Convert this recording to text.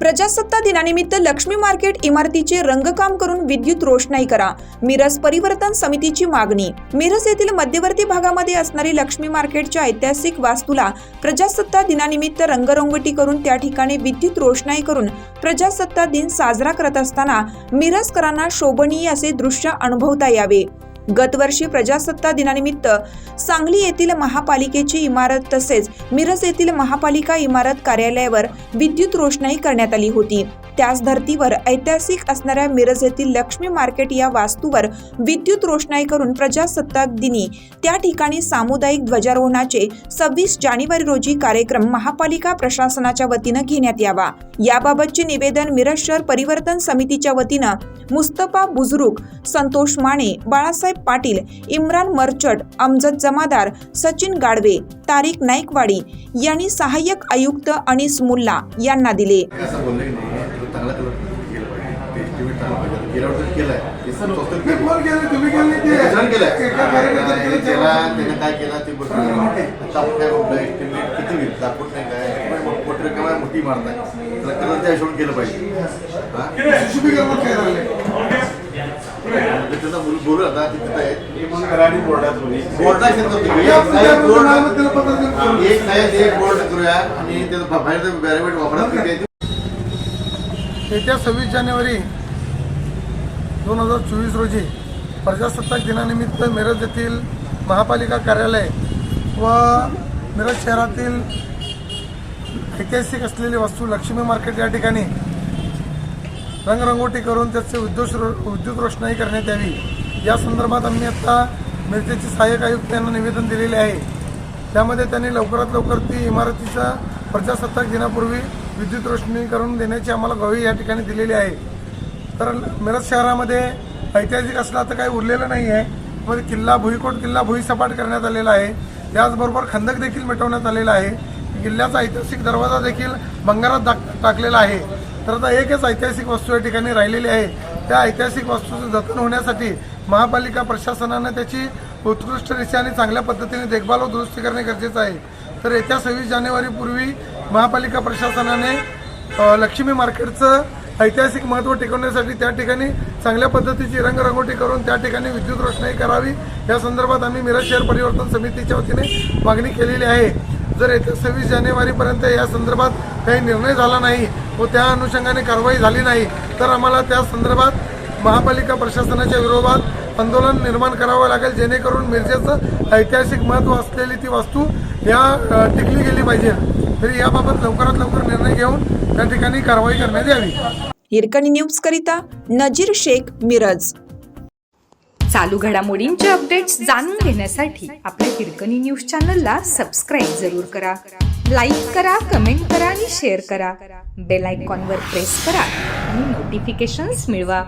प्रजासत्ताक दिनानिमित्त लक्ष्मी मार्केट इमारतीचे रंगकाम करून विद्युत रोषणाई करा. मिरज परिवर्तन समितीची मागणी. मिरज येथील मध्यवर्ती भागामध्ये असणारी लक्ष्मी मार्केटच्या ऐतिहासिक वास्तूला प्रजासत्ताक दिनानिमित्त रंगरंगोटी करून त्या ठिकाणी विद्युत रोषणाई करून प्रजासत्ताक दिन साजरा करत असताना मिरजकरांना शोभनीय असे दृश्य अनुभवता यावे. गतवर्षी प्रजासत्ताक दिनानिमित्त सांगली येथील महापालिकेची इमारत तसेच मिरज येथील महापालिका इमारत कार्यालयावर विद्युत रोषणाई करण्यात आली होती. त्याच धर्तीवर ऐतिहासिक असणाऱ्या मिरज येथील लक्ष्मी मार्केट या वास्तूवर विद्युत रोषणाई करून प्रजासत्ताक दिनी त्या ठिकाणी सामुदायिक ध्वजारोहणाचे 26 जानेवारी रोजी कार्यक्रम महापालिका प्रशासनाच्या वतीनं घेण्यात यावा. याबाबतचे निवेदन मिरज शहर परिवर्तन समितीच्या वतीनं मुस्तफा बुजुर्ग, संतोष माने, बाळासाहेब पाटील, इम्रान मर्चट, अमजद जमादार, सचिन गाडवे, तारिक नाईकवाडी यांनी सहाय्यक आयुक्त अनिस मुल्ला यांना दिले. येत्या 26 जानेवारी 2024 रोजी प्रजासत्ताक दिनानिमित्त मिरज येथील महापालिका कार्यालय व मिरज शहरातील ऐतिहासिक असलेली वास्तू लक्ष्मी मार्केट या ठिकाणी रंगरंगोटी करून त्याचे विद्युत रोषणाई करण्यात यावी. या संदर्भात आम्ही आता मिरजेचे सहाय्यक आयुक्त यांना निवेदन दिलेले आहे. त्यामध्ये त्यांनी लवकरात लवकर ती इमारतीचा प्रजासत्ताक दिनापूर्वी विद्युत रोषणाई करून देण्याची आम्हाला ग्वाही या ठिकाणी दिलेली आहे. तर मिरज शहरामध्ये ऐतिहासिक असला तर काही उरलेलं नाही आहे. मध्ये किल्ला भुईसपाट करण्यात आलेला आहे. त्याचबरोबर खंदक देखील मिटवण्यात आलेला आहे. किल्ल्याचा ऐतिहासिक दरवाजा देखील भंगारात टाकलेला आहे. तर आता एकच ऐतिहासिक वस्तू या ठिकाणी राहिलेली आहे. त्या ऐतिहासिक वास्तूचं जतन होण्यासाठी महापालिका प्रशासनाने त्याची उत्कृष्टरित्या आणि चांगल्या पद्धतीने देखभाल व दुरुस्ती करणे गरजेचं आहे. तर येत्या 26 जानेवारीपूर्वी महापालिका प्रशासनाने लक्ष्मी मार्केटचं ऐतिहासिक महत्त्व टिकवण्यासाठी त्या ठिकाणी चांगल्या पद्धतीची रंगरंगोटी करून त्या ठिकाणी विद्युत रोषणाई करावी. या संदर्भात आम्ही मिरज शहर परिवर्तन समितीच्या वतीने मागणी केलेली आहे. जर येत्या 26 जानेवारीपर्यंत या संदर्भात काही निर्णय झाला नाही व त्या अनुषंगाने कारवाई झाली नाही तर आम्हाला त्या संदर्भात महापालिका प्रशासनाच्या विरोधात आंदोलन निर्माण करावं लागेल, जेणेकरून मिरजेचं ऐतिहासिक महत्त्व असलेली ती वास्तू या टिकली गेली पाहिजे. तरी याबाबत लवकरात लवकर निर्णय घेऊन त्या ठिकाणी कारवाई करण्यात यावी. हिरकणी न्यूज करिता नजीर शेख, मिरज. चालू घडामोडींचे अपडेट्स जाणून घेण्यासाठी आपल्या हिरकणी न्यूज चॅनलला सबस्क्राईब जरूर करा. लाईक करा, कमेंट करा आणि शेअर करा. बेल आयकॉनवर प्रेस करा आणि नोटिफिकेशन्स मिळवा.